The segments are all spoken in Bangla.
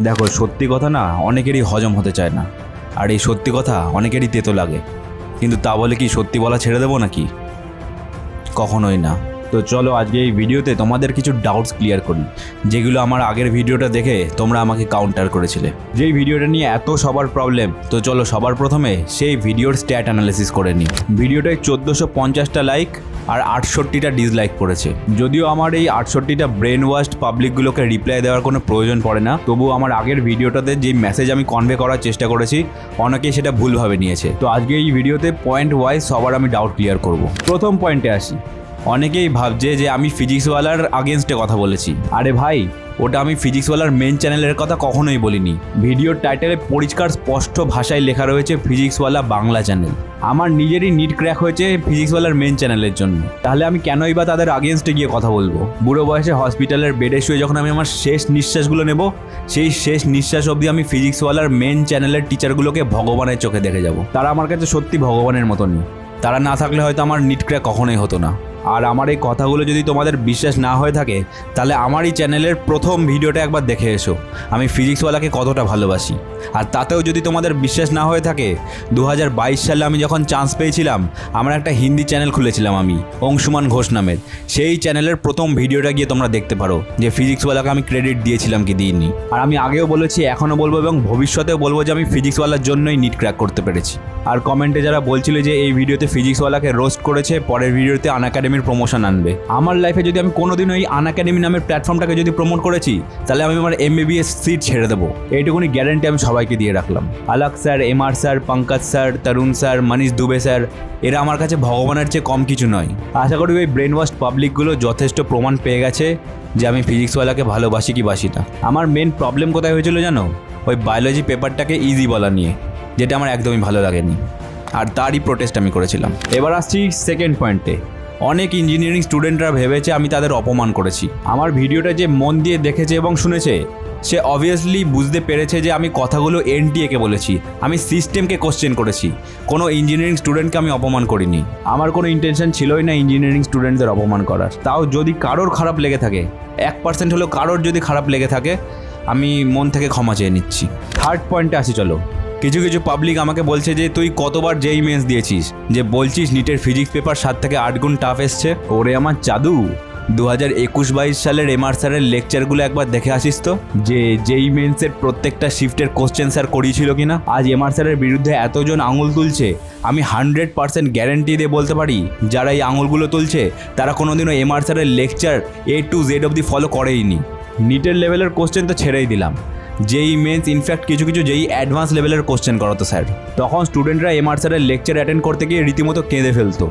দেখো, সত্যি কথা না অনেকেরই হজম হতে চায় না, আর এই সত্যি কথা অনেকেরই তেতো লাগে। কিন্তু তা বলে কি সত্যি বলা ছেড়ে দেবো নাকি? কখনোই না। তো চলো আজকে এই ভিডিওতে তোমাদের কিছু ডাউটস ক্লিয়ার করি, যেগুলো আমার আগের ভিডিওটা দেখে তোমরা আমাকে কাউন্টার করেছিলে। যেই ভিডিওটা নিয়ে এত সবার প্রবলেম, তো চলো সবার প্রথমে সেই ভিডিওর স্ট্যাট অ্যানালিসিস করে নিই। ভিডিওটায় 1450টা লাইক আর 68টা ডিসলাইক পড়েছে। যদিও আমার এই 68টা ব্রেন ওয়াশড পাবলিকগুলোকে রিপ্লাই দেওয়ার কোনো প্রয়োজন পড়ে না, তবুও আমার আগের ভিডিওটাতে যে মেসেজ আমি কনভে করার চেষ্টা করেছি অনেকেই সেটা ভুলভাবে নিয়েছে। তো আজকে এই ভিডিওতে পয়েন্ট ওয়াইজ সবার আমি ডাউট ক্লিয়ার করব। প্রথম পয়েন্টে আসি। অনেকেই ভাবছে যে আমি ফিজিক্সওয়ালার আগেনস্টে কথা বলেছি। আরে ভাই, ওটা আমি ফিজিক্সওয়ালার মেন চ্যানেলের কথা কখনোই বলিনি। ভিডিওর টাইটেলে পরিষ্কার স্পষ্ট ভাষায় লেখা রয়েছে ফিজিক্সওয়ালা বাংলা চ্যানেল। আমার নিজেরই নিট ক্র্যাক হয়েছে ফিজিক্সওয়ালার মেন চ্যানেলের জন্য, তাহলে আমি কেনই বা তাদের আগেনস্টে গিয়ে কথা বলবো? বুড়ো বয়সে হসপিটালের বেডে শুয়ে যখন আমি আমার শেষ নিঃশ্বাসগুলো নেব, সেই শেষ নিঃশ্বাস অবধি আমি ফিজিক্সওয়ালার মেন চ্যানেলের টিচারগুলোকে ভগবানের চোখে দেখে যাব। তারা আমার কাছে সত্যি ভগবানের মতনই। তারা না থাকলে হয়তো আমার নিট ক্র্যাক কখনোই হতো না। আর আমার এই কথাগুলো যদি তোমাদের বিশ্বাস না হয়ে থাকে, তাহলে আমার এই চ্যানেলের প্রথম ভিডিওটা একবার দেখে এসো, আমি ফিজিক্সওয়ালাকে কতটা ভালোবাসি। আর তাতেও যদি তোমাদের বিশ্বাস না হয়ে থাকে, 2022 সালে আমি যখন চান্স পেয়েছিলাম, আমার একটা হিন্দি চ্যানেল খুলেছিলাম আমি, অংশুমান ঘোষ নামের। সেই চ্যানেলের প্রথম ভিডিওটা গিয়ে তোমরা দেখতে পারো যে ফিজিক্সওয়ালাকে আমি ক্রেডিট দিয়েছিলাম কি দিইনি। আর আমি আগেও বলেছি, এখনও বলবো এবং ভবিষ্যতেও বলবো যে আমি ফিজিক্সওয়ালার জন্যই নিট ক্র্যাক করতে পেরেছি। আর কমেন্টে যারা বলছিল যে এই ভিডিওতে ফিজিক্সওয়ালাকে রোস্ট করেছে, পরের ভিডিওতে আনএকাডেমির প্রমোশন আনবে, আমার লাইফে যদি আমি কোনোদিনও এই আনএকাডেমি নামের প্ল্যাটফর্মটাকে যদি প্রমোট করেছি, তাহলে আমি আমার MBBS সিট ছেড়ে দেবো। এইটুকুনি গ্যারান্টি আমি সবাইকে দিয়ে রাখলাম। Alak sir, MR sir, Pankaj sir, Tarun sir, Manish Dubey sir, এরা আমার কাছে ভগবানের চেয়ে কম কিছু নয়। আশা করি ওই ব্রেন ওয়াশ পাবলিকগুলো যথেষ্ট প্রমাণ পেয়ে গেছে যে আমি ফিজিক্সওয়ালাকে ভালোবাসি কি বাসি না। আমার মেন প্রবলেম কোথায় হয়েছিল জানো? ওই বায়োলজি পেপারটাকে ইজি বলা নিয়ে, যেটা আমার একদমই ভালো লাগেনি, আর তারই প্রোটেস্ট আমি করেছিলাম। এবার আসছি সেকেন্ড পয়েন্টে। অনেক ইঞ্জিনিয়ারিং স্টুডেন্টরা ভেবেছে আমি তাদের অপমান করেছি। আমার ভিডিওটা যে মন দিয়ে দেখেছে এবং শুনেছে, সে অবভিয়াসলি বুঝতে পেরেছে যে আমি কথাগুলো NTA-কে বলেছি, আমি সিস্টেমকে কোশ্চেন করেছি, কোনো ইঞ্জিনিয়ারিং স্টুডেন্টকে আমি অপমান করিনি। আমার কোনো ইন্টেনশন ছিলই না ইঞ্জিনিয়ারিং স্টুডেন্টদের অপমান করার। তাও যদি কারোর খারাপ লেগে থাকে, 1% হলেও কারোর যদি খারাপ লেগে থাকে, আমি মন থেকে ক্ষমা চেয়ে নিচ্ছি। থার্ড পয়েন্টে আসি চলো। কিছু কিছু পাবলিক আমাকে বলছে যে তুই কতবার JEE মেন্স দিয়েছিস, যে বলছিস নিটের ফিজিক্স পেপার 7 থেকে 8 গুণ টাফ এসছে। ওরে আমার চাদু, 2021-22 সালের MR স্যারের লেকচারগুলো একবার দেখে আসিস তো, যে JEE মেন্সের প্রত্যেকটা শিফটের কোশ্চেন স্যার করিয়েছিল কিনা। আজ MR স্যারের বিরুদ্ধে এতজন আঙুল তুলছে, আমি 100% গ্যারেন্টি দিয়ে বলতে পারি যারা এই আঙুলগুলো তুলছে তারা কোনোদিনও MR স্যারের লেকচার A to Z অবধি ফলো করেইনি। নিটের লেভেলের কোশ্চেন তো ছেড়েই দিলাম, JEE মেন্স ইনফ্যাক্ট কিছু কিছু JEE অ্যাডভান্স লেভেলের কোশ্চেন করাতো স্যার। তখন স্টুডেন্টরা MR স্যারের লেকচার অ্যাটেন্ড করতে গিয়ে রীতিমতো কেঁদে ফেলতো,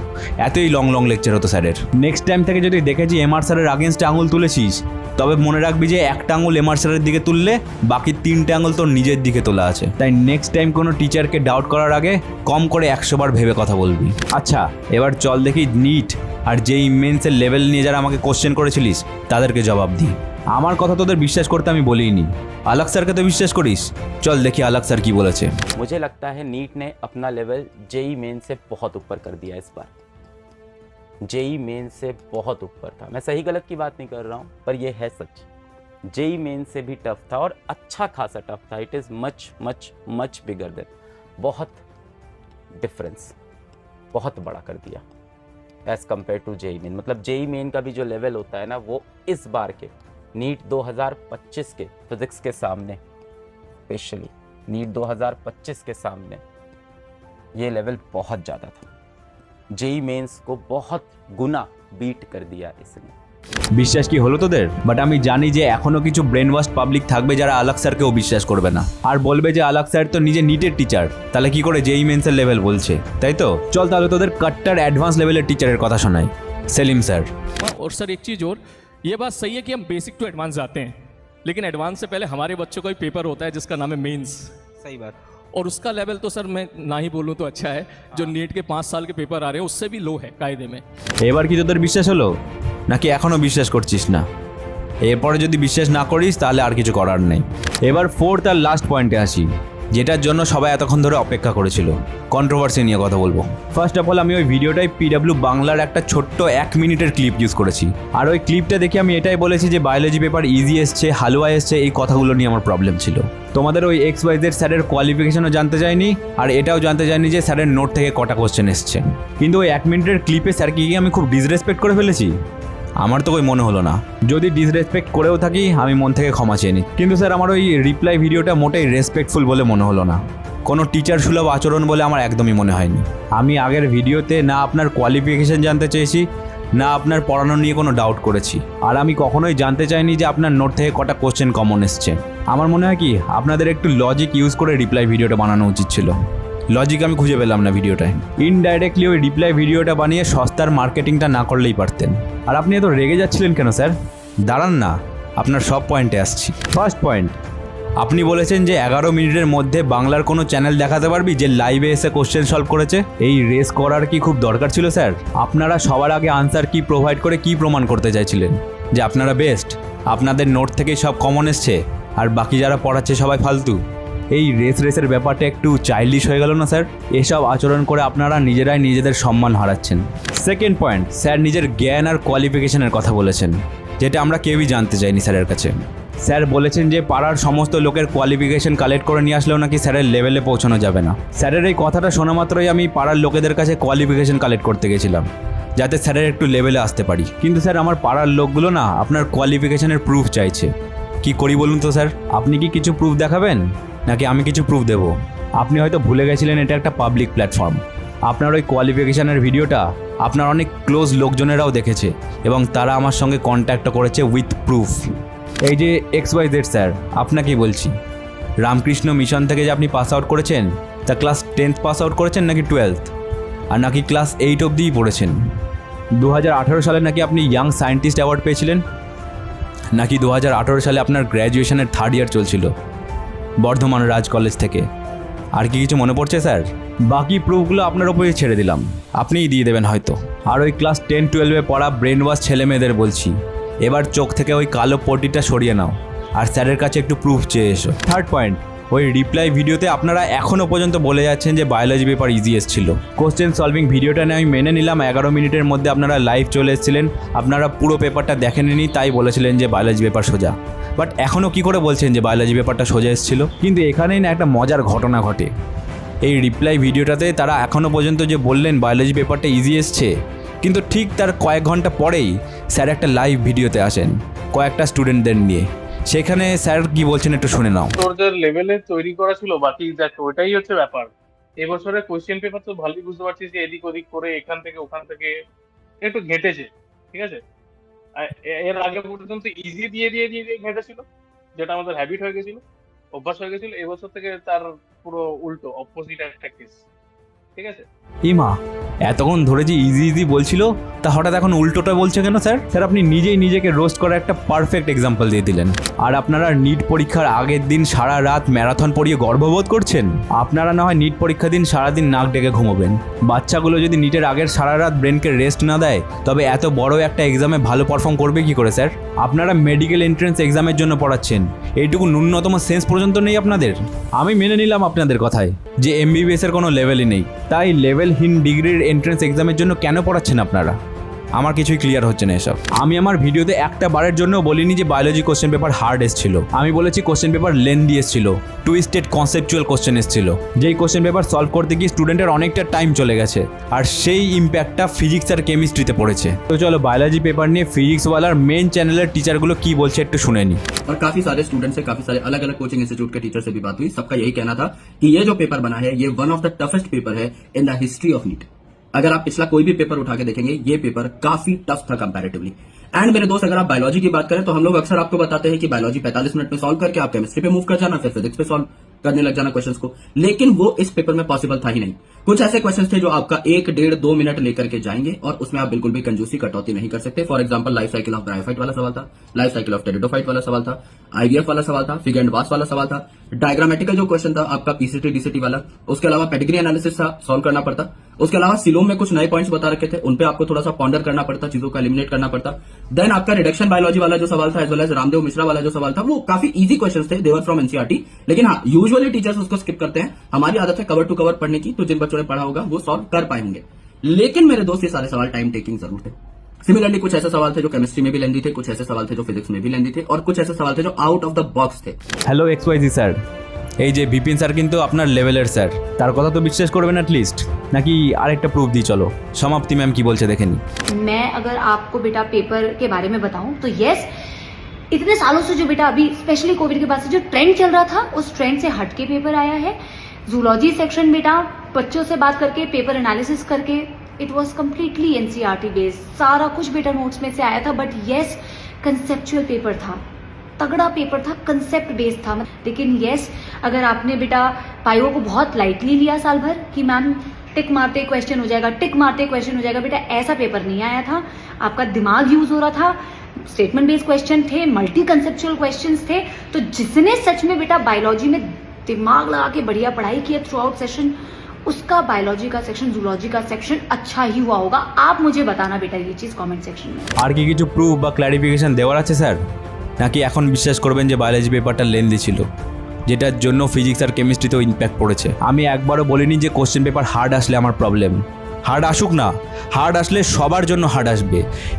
এতই লং লং লেকচার হতো স্যারের। নেক্সট টাইম থেকে যদি দেখেছি MR স্যারের আগেনস্টে আঙুল তুলেছিস, তবে মনে রাখবি যে একটা আঙুল MR স্যারের দিকে তুললে বাকি 3টে আঙুল তোর নিজের দিকে তোলা আছে। তাই নেক্সট টাইম কোনো টিচারকে ডাউট করার আগে কম করে 100 বার ভেবে কথা বলবি। আচ্ছা, এবার চল দেখি নিট আর JEE মেন্সের লেভেল নিয়ে যারা আমাকে কোশ্চেন করেছিলিস তাদেরকে জবাব দিই। আমার কথা তোদের বিশ্বাস করতে আমি বলিনি, আলাক স্যারকে তো বিশ্বাস করিস। চল দেখি আলাক স্যার কি বলেছে। मुझे लगता है नीट ने अपना लेवल JEE मेन से बहुत ऊपर कर दिया इस बार। JEE मेन से बहुत ऊपर था, मैं सही गलत की बात नहीं कर रहा हूँ, पर यह है सच। JEE मेन से भी टफ था और अच्छा खासा टफ था। It is much much much bigger than, बहुत डिफरेंस, बहुत बड़ा कर दिया as compare to JEE main. मतलब JEE मेन का भी जो लेवल होता है ना, वो इस बार के नीट 2025 के फिजिक्स के सामने, स्पेशली नीट 2025 के सामने ये लेवल बहुत ज़्यादा था। JEE मेंस को बहुत गुना बीट कर दिया इसने। বিশ্বাস কি হলো তোদের? বাট আমি জানি যে এখনো কিছু ব্রেন ওয়াশ পাবলিক থাকবে যারা আলাক স্যারকেও বিশ্বাস করবে না, আর বলবে যে আলাক স্যার তো নিজে নিটের টিচার, তাহলে কি করে JEE মেন্সের লেভেল বলছে, তাই তো? চল তাহলে তোদের কাট্টার অ্যাডভান্স লেভেলের টিচারের কথা শোনাই, সেলিম স্যার। और सर एक चीज़ और, ये बात सही है कि हम बेसिक टू एडवांस जाते हैं, लेकिन एडवांस से पहले हमारे बच्चों का भी पेपर होता है जिसका नाम है मेंस। सही बात। और उसका लेवल तो सर मैं ना ही बोलूँ तो अच्छा है, जो नीट के 5 साल के पेपर आ रहे हैं उससे भी लो है कायदे में। এবার কি তোদের বিশ্বাস হলো নাকি এখনো বিশ্বাস করছিস না? এরপরে যদি বিশ্বাস না করিস তাহলে আর কিছু করার নেই। এবার ফোর্থ আর লাস্ট পয়েন্টে আসি। যেটার জন্য সবাই এতক্ষণ ধরে অপেক্ষা করেছিল। কন্ট্রোভার্সি নিয়ে কথা বলবো। ফার্স্ট অফ অল আমি ওই ভিডিওটাই পিডব্লিউ বাংলার একটা ছোট্ট 1 মিনিটের ক্লিপ ইউজ করেছি। আর ওই ক্লিপটা দেখে আমি এটাই বলেছি যে বায়োলজি পেপার ইজি এসছে, হালুয়া এসছে, এই কথাগুলো নিয়ে আমার প্রবলেম ছিল। তোমাদের ওই XYZ স্যারের কোয়ালিফিকেশনও জানতে চাইনি, আর এটাও জানতে চাইনি যে স্যারের নোট থেকে কটা কোশ্চেন এসছে। কিন্তু ওই 1 মিনিটের ক্লিপে স্যারকে গিয়ে আমি খুব ডিসরেসপেক্ট করে ফেলেছি? আমার তো ওই মনে হলো না। যদি ডিসরেসপেক্ট করেও থাকি আমি মন থেকে ক্ষমা চেয়ে নিই। কিন্তু স্যার আমার ওই রিপ্লাই ভিডিওটা মোটেই রেসপেক্টফুল বলে মনে হলো না, কোনো টিচার সুলভ আচরণ বলে আমার একদমই মনে হয়নি। আমি আগের ভিডিওতে না আপনার কোয়ালিফিকেশন জানতে চেয়েছি, না আপনার পড়ানো নিয়ে কোনো ডাউট করেছি, আর আমি কখনোই জানতে চাইনি যে আপনার নোট থেকে কটা কোশ্চেন কমন এসছে। আমার মনে হয় কি আপনাদের একটু লজিক ইউজ করে রিপ্লাই ভিডিওটা বানানো উচিত ছিল। লজিক আমি খুঁজে পেলাম না ভিডিওটায়। ইনডাইরেক্টলি ওই রিপ্লাই ভিডিওটা বানিয়ে সস্তার মার্কেটিংটা না করলেই পারতেন। আর আপনি এত রেগে যাচ্ছিলেন কেন স্যার? দাঁড়ান না, আপনার সব পয়েন্টে আসছি। ফার্স্ট পয়েন্ট, আপনি বলেছেন যে 11 মিনিটের মধ্যে বাংলার কোনো চ্যানেল দেখাতে পারবি যে লাইভে এসে কোশ্চেন সলভ করেছে? এই রেস করার কি খুব দরকার ছিল স্যার? আপনারা সবার আগে আনসার কি প্রোভাইড করে কি প্রমাণ করতে চাইছিলেন? যে আপনারা বেস্ট, আপনাদের নোট থেকেই সব কমন এসছে, আর বাকি যারা পড়াচ্ছে সবাই ফালতু? এই রেসের ব্যাপারটা একটু চাইল্ডিশ হয়ে গেল না স্যার? এসব আচরণ করে আপনারা নিজেরাই নিজেদের সম্মান হারাচ্ছেন। সেকেন্ড পয়েন্ট, স্যার নিজের জ্ঞান আর কোয়ালিফিকেশনের কথা বলেছেন, যেটা আমরা কেউই জানতে চাইনি স্যারের কাছে। স্যার বলেছেন যে পাড়ার সমস্ত লোকের কোয়ালিফিকেশন কালেক্ট করে নিয়ে আসলেও নাকি স্যারের লেভেলে পৌঁছানো যাবে না। স্যারের এই কথাটা শোনা মাত্রই আমি পাড়ার লোকেদের কাছে কোয়ালিফিকেশন কালেক্ট করতে গেছিলাম, যাতে স্যারের একটু লেভেলে আসতে পারি। কিন্তু স্যার আমার পাড়ার লোকগুলো না আপনার কোয়ালিফিকেশনের প্রুফ চাইছে। কি করি বলুন তো স্যার? আপনি কি কিছু প্রুফ দেখাবেন, নাকি আমি কিছু প্রুফ দেব? আপনি হয়তো ভুলে গেছিলেন এটা একটা পাবলিক প্ল্যাটফর্ম। আপনার ওই কোয়ালিফিকেশনের ভিডিওটা আপনার অনেক ক্লোজ লোকজনেরাও দেখেছে, এবং তারা আমার সঙ্গে কন্ট্যাক্টও করেছে উইথ প্রুফ। এই যে XYZ স্যার, আপনাকেই বলছি, রামকৃষ্ণ মিশন থেকে যে আপনি পাস আউট করেছেন, তা ক্লাস 10th পাস আউট করেছেন নাকি 12th, আর নাকি ক্লাস 8 অবধিই পড়েছেন? 2018 সালে নাকি আপনি ইয়াং সায়েন্টিস্ট অ্যাওয়ার্ড পেয়েছিলেন, নাকি 2018 সালে আপনার গ্র্যাজুয়েশনের 3rd ইয়ার চলছিল বর্ধমান রাজ কলেজ থেকে? আর কি কিছু মনে পড়ছে স্যার? বাকি প্রুফগুলো আপনার ওপরেই ছেড়ে দিলাম, আপনিই দিয়ে দেবেন হয়তো। আর ওই ক্লাস 10-12-এ পড়া ব্রেন ওয়াশ ছেলে মেয়েদের বলছি, এবার চোখ থেকে ওই কালো পটিটা সরিয়ে নাও, আর স্যারের কাছে একটু প্রুফ চেয়ে এসো। থার্ড পয়েন্ট, ওই রিপ্লাই ভিডিওতে আপনারা এখনও পর্যন্ত বলে যাচ্ছেন যে বায়োলজি পেপার ইজি এসেছিল। কোশ্চেন সলভিং ভিডিওটা নিয়ে আমি মেনে নিলাম 11 মিনিটের মধ্যে আপনারা লাইভ চলে এসেছিলেন, আপনারা পুরো পেপারটা দেখেননি, তাই বলেছিলেন যে বায়োলজি পেপার সোজা। বাট এখনও কি করে বলছেন যে বায়োলজি পেপারটা সোজা এসেছিল? কিন্তু এখানেই না একটা মজার ঘটনা ঘটে। এই রিপ্লাই ভিডিওটাতে তারা এখনও পর্যন্ত যে বললেন বায়োলজি পেপারটা ইজি এসছে, কিন্তু ঠিক তার কয়েক ঘন্টা পরেই স্যার একটা লাইভ ভিডিওতে আসেন কয়েকটা স্টুডেন্টদের নিয়ে। সেখানে স্যার কি বলছেন একটু শুনে নাও। তোরদের লেভেলে তৈরি করা ছিল, বাকি দেখ ওইটাই হচ্ছে ব্যাপার। এবছরে কোয়েশ্চেন পেপার তো ভালোই বুঝতে পারছিস যে এদিক ওদিক করে এখান থেকে ওখান থেকে একটু ঘেঁটেছে, ঠিক আছে? এর আগে পর্যন্ত ইজি দিয়ে দিয়ে দিয়ে দিয়ে ঘেঁটেছিল, যেটা আমাদের হ্যাবিট হয়ে গেছিল, অভ্যাস হয়ে গেছিল। এবছর থেকে তার পুরো উল্টো, অপোজিট একটা কেস, ঠিক আছে? ইমা, এতক্ষণ ধরে যে ইজি ইজি বলছিল, তা হঠাৎ এখন উল্টোটা বলছে কেন স্যার? স্যার আপনি নিজেই নিজেকে রোস্ট করার একটা পারফেক্ট এক্সাম্পল দিয়ে দিলেন। আর আপনারা নিট পরীক্ষার আগের দিন সারা রাত ম্যারাথন পড়িয়ে গর্ববোধ করছেন? আপনারা না হয় নিট পরীক্ষা দিন সারাদিন নাক ডেকে ঘুমোবেন। বাচ্চাগুলো যদি নিটের আগের সারা রাত ব্রেনকে রেস্ট না দেয়, তবে এত বড় একটা এক্সামে ভালো পারফর্ম করবে কি করে স্যার? আপনারা মেডিকেল এন্ট্রেন্স এক্সামের জন্য পড়াচ্ছেন, এইটুকু ন্যূনতম সেন্স পর্যন্ত নেই আপনাদের? আমি মেনে নিলাম আপনাদের কথায় যে MBBS এর কোনো লেভেলই নেই, তাই লেভেলহীন ডিগ্রির এন্ট্রেন্স এক্সামের জন্য কেন পড়াচ্ছেন আপনারা? আমার কিছুই ক্লিয়ার হচ্ছে না এসব। আমি আমার ভিডিওতে একটা বারের জন্য বলিনি যে বায়োলজি কোশ্চেন পেপার হার্ড এসেছিল। আমি বলেছি কোশ্চেন পেপার লেন্দি এসেছিল, টুইস্টেড কনসেপচুয়াল কোশ্চেন এসেছিল, যেই কোশ্চেন পেপার সলভ করতে গিয়ে স্টুডেন্টের অনেকটা টাইম চলে গেছে, আর সেই ইম্প্যাক্টটা ফিজিক্স আর কেমিস্ট্রিতে পড়েছে। তো চলো বায়োলজি পেপার নিয়ে ফিজিক্সওয়ালার মেন চ্যানেলের টিচারগুলো কি বলছে একটু শুনে নি। और काफी सारे स्टूडेंट से, काफी सारे अलग अलग कोचिंग इंस्टीट्यूट के टीचर से भी बात हुई। सबका यही कहना था कि ये जो पेपर बना है, ये one of the toughest paper है in the history of NEET. अगर आप पिछला कोई भी पेपर उठा के देखेंगे, ये पेपर काफी टफ था कंपैरेटिवली। एंड मेरे दोस्त, अगर आप बायोलॉजी की बात करें तो हम लोग अक्सर आपको बताते हैं कि बायोलॉजी 45 मिनट में सॉल्व करके आप केमिस्ट्री पे मूव कर जाना, फिर फिजिक्स पे सॉल्व करने लग जाना क्वेश्चंस को। लेकिन वो इस पेपर में पॉसिबल था ही नहीं। कुछ ऐसे क्वेश्चंस थे जो आपका 1, 1.5, 2 मिनट लेकर के जाएंगे, और उसमें आप बिल्कुल भी कंजूसी कटौती नहीं कर सकते। For example, life cycle of bryophyte वाला सवाल था, लाइफ साइकिल ऑफ टेरिडोफाइट वाला सवाल था, IVF वाला सवाल था, फिग एंड वास वाला सवाल था। डायग्रामेटिकल जो क्वेश्चन था आपका पीसीटी डीसीटी वाला, उसके अलावा पेडिग्री एनालिसिस था, सॉल्व करना पड़ता। उसके अलावा सिलोम में कुछ नए पॉइंट्स बता रखे थे, उनपे आपको थोड़ा सा पॉन्डर करना पड़ता, चीजों का एलिमिनेट करना पड़ता। देन आपका रिडक्शन बायोलॉजी वाला जो सवाल था, as well as Ramdev Mishra वाला जो सवाल था, वो काफी इजी क्वेश्चन थे, देवर फ्रॉम एनसीईआरटी। लेकिन हाँ, यूजुअली टीचर्स उसको स्किप करते हैं। हमारी आदत है कवर टू कवर पढ़ने की, तो जिन बच्चों ने पढ़ा होगा वो सॉल्व कर पाएंगे। लेकिन मेरे दोस्त ये सारे सवाल टाइम टेकिंग जरूर थे। सिमिलरली कुछ ऐसे सवाल थे जो केमिस्ट्री में भी लेंदी थे, कुछ ऐसे सवाल थे जो फिजिक्स में भी लेंदी थे, और कुछ ऐसे सवाल थे जो आउट ऑफ द बॉक्स थे। হ্যালো এক্সওয়াইজি স্যার, এই যে বিপিন স্যার কিন্তু আপনার লেভেলের স্যার, তার কথা তো বিশ্বাস করবেন অ্যাটলিস্ট, নাকি আরেকটা প্রুফ দিই? চলো সমাপ্তি ম্যাম কি বলছে দেখে নিই। मैं अगर आपको बेटा पेपर के बारे में बताऊं तो यस, इतने सालों से जो बेटा अभी स्पेशली कोविड के बाद से जो ट्रेंड चल रहा था, उस ट्रेंड से हटके पेपर आया है। जूलॉजी सेक्शन बेटा बच्चों से बात करके, पेपर एनालिसिस करके, it was completely NCERT based, सारा कुछ बेटा नोट्स में से आया था। बट यस, कंसेप्चुअल पेपर था, तगड़ा पेपर था, कंसेप्ट बेस्ड था। लेकिन यस, अगर आपने बेटा पाइओ को बहुत लाइटली लिया साल भर कि मैम टिक मारते क्वेश्चन हो जाएगा, टिक मारते क्वेश्चन हो जाएगा, बेटा ऐसा पेपर नहीं आया था। आपका दिमाग यूज हो रहा था, स्टेटमेंट बेस्ड क्वेश्चन थे, मल्टी कंसेप्चुअल क्वेश्चंस थे। तो जिसने सच में बेटा बायोलॉजी में दिमाग लगा के बढ़िया पढ़ाई की है थ्रू आउट सेशन, उसका बायोलॉजी का सेक्शन, जूलॉजी का सेक्शन अच्छा ही हुआ होगा। आप मुझे बताना बेटा ये चीज कमेंट सेक्शन में। আর কি কিছু প্রুফ বা ক্ল্যারিফিকেশন দেওয়ার আছে স্যার, নাকি এখন বিশ্বাস করবেন যে বায়োলজি পেপারটা লেন্দি ছিল, যেটার জন্য ফিজিক্স আর কেমিস্ট্রিতেও ইম্প্যাক্ট পড়েছে? আমি একবারও বলিনি যে কোশ্চেন পেপার হার্ড আসলে আমার প্রবলেম। হার্ড আসুক না, হার্ড আসলে সবার জন্য হার্ড আসবে,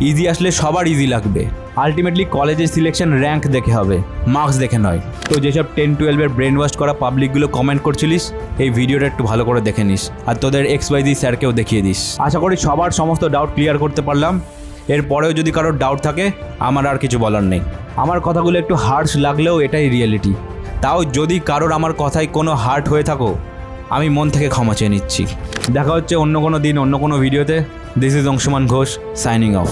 ইজি আসলে সবার ইজি লাগবে। আলটিমেটলি কলেজের সিলেকশন র্যাঙ্ক দেখে হবে, মার্কস দেখে নয়। তো যেসব 10-12-এর ব্রেন ওয়াশ করা পাবলিকগুলো কমেন্ট করছিলিস, এই ভিডিওটা একটু ভালো করে দেখে নিস, আর তোদের এক্সওয়াইজি স্যারকেও দেখিয়ে দিস। আশা করি সবার সমস্ত ডাউট ক্লিয়ার করতে পারলাম। এরপরেও যদি কারোর ডাউট থাকে, আমার আর কিছু বলার নেই। আমার কথাগুলো একটু হার্শ লাগলেও এটাই রিয়েলিটি। তাও যদি কারোর আমার কথায় কোনো হার্ট হয়ে থাকো, আমি মন থেকে ক্ষমা চেয়ে নিচ্ছি। দেখা হচ্ছে অন্য কোনো দিন অন্য কোনো ভিডিওতে। This is Anshuman Ghosh, signing off.